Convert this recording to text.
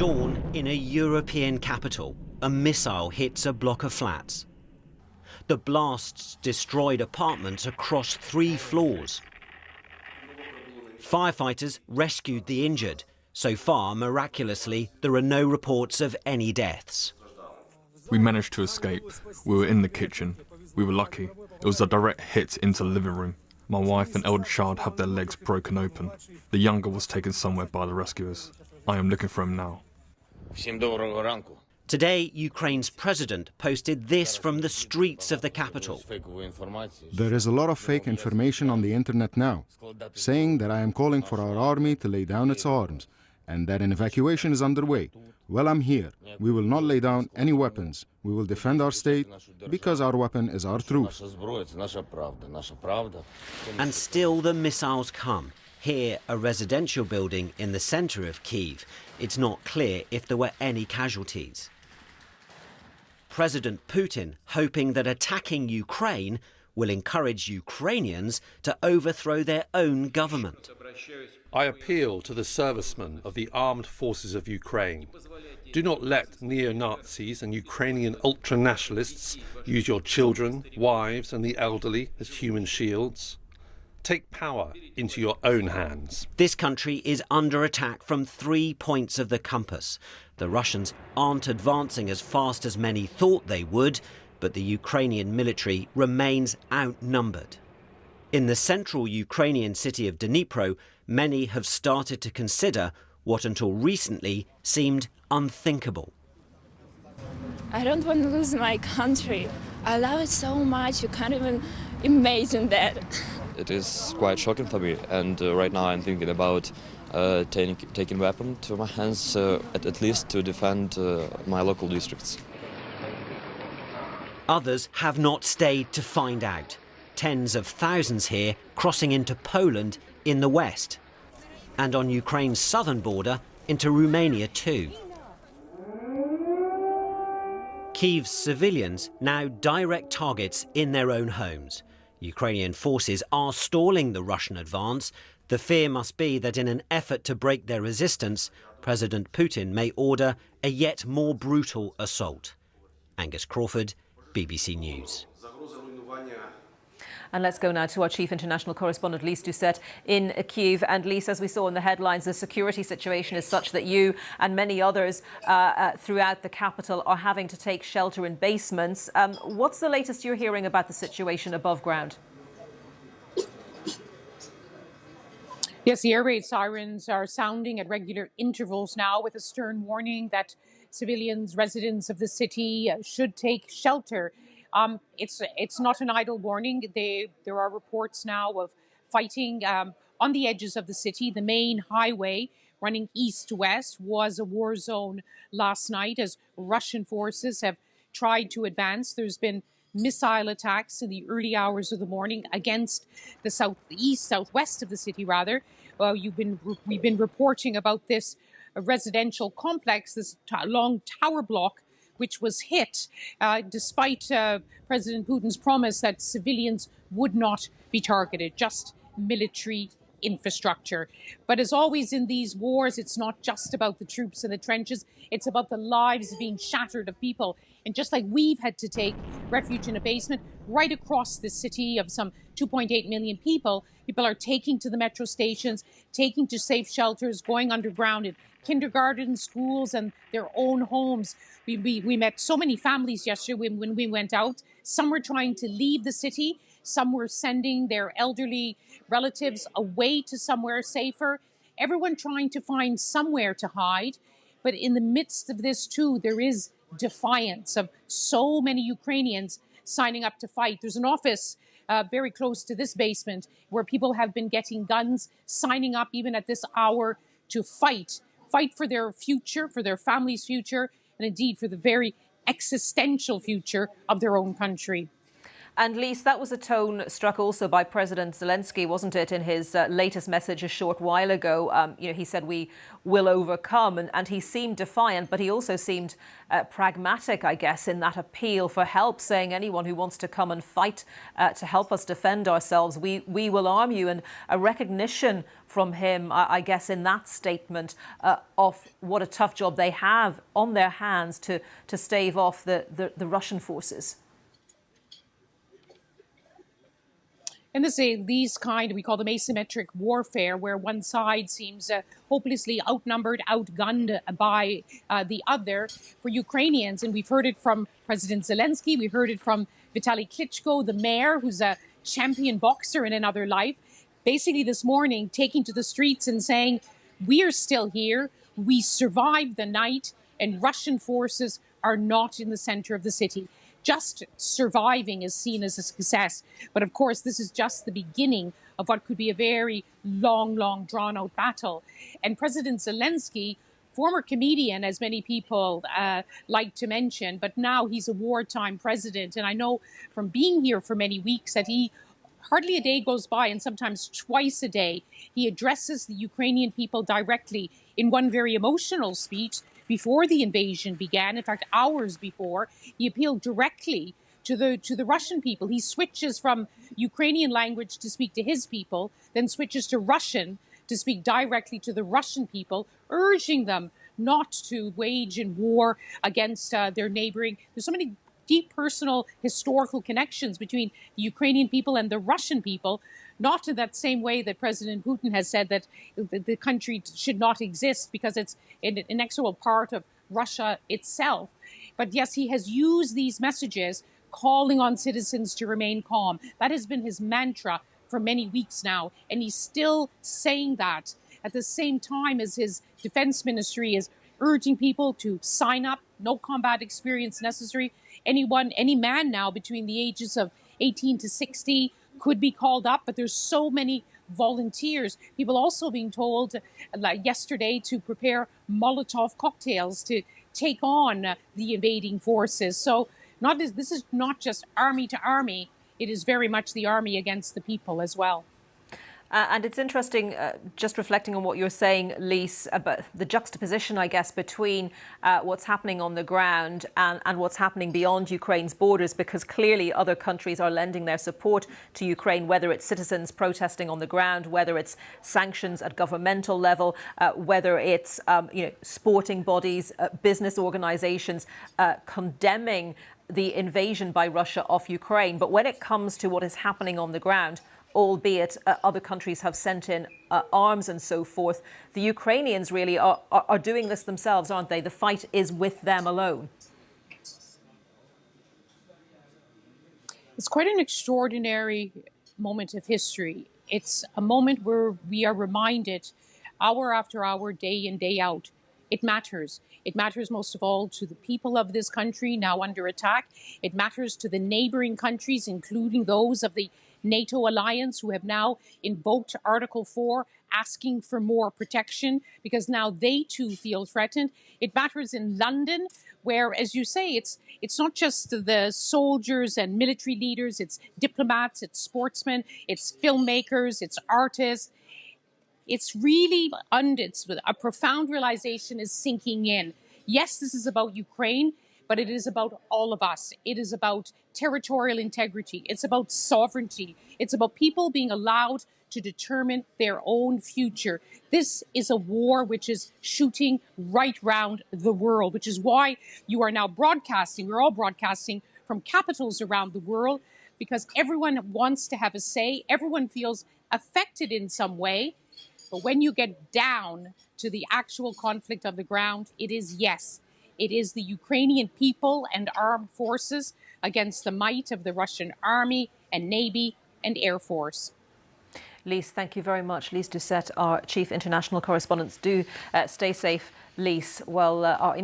dawn in a European capital. A missile hits a block of flats. The blasts destroyed apartments across 3 floors. Firefighters rescued the injured. So far, miraculously, there are no reports of any deaths. We managed to escape. We were in the kitchen. We were lucky. It was a direct hit into the living room. My wife and elder child have their legs broken open. The younger was taken somewhere by the rescuers. I am looking for him now. Today, Ukraine's president posted this from the streets of the capital. There is a lot of fake information on the internet now, saying that I am calling for our army to lay down its arms, and that an evacuation is underway. Well, I'm here. We will not lay down any weapons. We will defend our state, because our weapon is our truth. And still the missiles come. Here, a residential building in the centre of Kyiv. It's not clear if there were any casualties. President Putin hoping that attacking Ukraine will encourage Ukrainians to overthrow their own government. I appeal to the servicemen of the armed forces of Ukraine. Do not let neo-Nazis and Ukrainian ultra-nationalists use your children, wives and the elderly as human shields. Take power into your own hands. This country is under attack from 3 points of the compass. The Russians aren't advancing as fast as many thought they would, but the Ukrainian military remains outnumbered. In the central Ukrainian city of Dnipro, many have started to consider what until recently seemed unthinkable. I don't want to lose my country. I love it so much, you can't even imagine that. It is quite shocking for me, and right now I'm thinking about taking weapon to my hands, at least to defend my local districts. Others have not stayed to find out. Tens of thousands here crossing into Poland in the west, and on Ukraine's southern border into Romania too. Kyiv's civilians now direct targets in their own homes. Ukrainian forces are stalling the Russian advance. The fear must be that in an effort to break their resistance, President Putin may order a yet more brutal assault. Angus Crawford, BBC News. And let's go now to our chief international correspondent, Lise Doucette, in Kyiv. And Lise, as we saw in the headlines, the security situation is such that you and many others throughout the capital are having to take shelter in basements. What's the latest you're hearing about the situation above ground? Yes, the air raid sirens are sounding at regular intervals now, with a stern warning that civilians, residents of the city should take shelter. It's not an idle warning. There are reports now of fighting on the edges of the city. The main highway running east-west was a war zone last night as Russian forces have tried to advance. There's been missile attacks in the early hours of the morning against the southwest of the city, rather. We've been reporting about this residential complex, this long tower block, which was hit despite President Putin's promise that civilians would not be targeted, just military infrastructure. But as always in these wars, it's not just about the troops in the trenches, it's about the lives being shattered of people. And just like we've had to take refuge in a basement, right across the city of some 2.8 million people, people are taking to the metro stations, taking to safe shelters, going underground in kindergarten, schools, and their own homes. We met so many families yesterday when we went out. Some were trying to leave the city. Some were sending their elderly relatives away to somewhere safer. Everyone trying to find somewhere to hide. But in the midst of this, too, there is defiance of so many Ukrainians signing up to fight. There's an office very close to this basement where people have been getting guns, signing up even at this hour to fight for their future, for their family's future, and indeed for the very existential future of their own country. And Lise, that was a tone struck also by President Zelensky, wasn't it, in his latest message a short while ago? He said we will overcome, and he seemed defiant, but he also seemed pragmatic, I guess, in that appeal for help, saying anyone who wants to come and fight to help us defend ourselves, we will arm you. And a recognition from him, I guess, in that statement of what a tough job they have on their hands to stave off the Russian forces. And these we call them asymmetric warfare, where one side seems hopelessly outnumbered, outgunned by the other. For Ukrainians, and we've heard it from President Zelensky, we heard it from Vitaly Klitschko, the mayor, who's a champion boxer in another life, basically this morning taking to the streets and saying, we are still here, we survived the night, and Russian forces are not in the center of the city. Just surviving is seen as a success. But of course, this is just the beginning of what could be a very long, drawn-out battle. And President Zelensky, former comedian, as many people like to mention, but now he's a wartime president. And I know from being here for many weeks that hardly a day goes by, and sometimes twice a day, he addresses the Ukrainian people directly in one very emotional speech. Before the invasion began, in fact, hours before, he appealed directly to the Russian people. He switches from Ukrainian language to speak to his people, then switches to Russian to speak directly to the Russian people, urging them not to wage in war against their neighboring. There's so many deep personal historical connections between the Ukrainian people and the Russian people, not in that same way that President Putin has said that the country should not exist because it's an inexorable part of Russia itself. But yes, he has used these messages calling on citizens to remain calm. That has been his mantra for many weeks now, and he's still saying that at the same time as his defense ministry is urging people to sign up, no combat experience necessary. Any man now between the ages of 18 to 60 could be called up, but there's so many volunteers. People also being told yesterday to prepare Molotov cocktails to take on the invading forces. So this is not just army to army, it is very much the army against the people as well. And it's interesting, just reflecting on what you're saying, Lise, about the juxtaposition, I guess, between what's happening on the ground and what's happening beyond Ukraine's borders, because clearly other countries are lending their support to Ukraine, whether it's citizens protesting on the ground, whether it's sanctions at governmental level, whether it's sporting bodies, business organizations condemning the invasion by Russia of Ukraine. But when it comes to what is happening on the ground, albeit other countries have sent in arms and so forth, the Ukrainians really are doing this themselves, aren't they? The fight is with them alone. It's quite an extraordinary moment of history. It's a moment where we are reminded hour after hour, day in, day out, it matters. It matters most of all to the people of this country now under attack. It matters to the neighboring countries, including those of the NATO alliance, who have now invoked Article 4, asking for more protection because now they too feel threatened. It matters in London, where, as you say, it's not just the soldiers and military leaders, it's diplomats, it's sportsmen, it's filmmakers, it's artists. It's really a profound realization is sinking in. Yes, this is about Ukraine, but it is about all of us. It is about territorial integrity. It's about sovereignty. It's about people being allowed to determine their own future. This is a war which is shooting right round the world, which is why you are now broadcasting. We're all broadcasting from capitals around the world because everyone wants to have a say. Everyone feels affected in some way. But when you get down to the actual conflict of the ground, it is the Ukrainian people and armed forces against the might of the Russian army and navy and air force. Lise, thank you very much. Lise Doucette, our chief international correspondent. Do stay safe, Lise. Well, our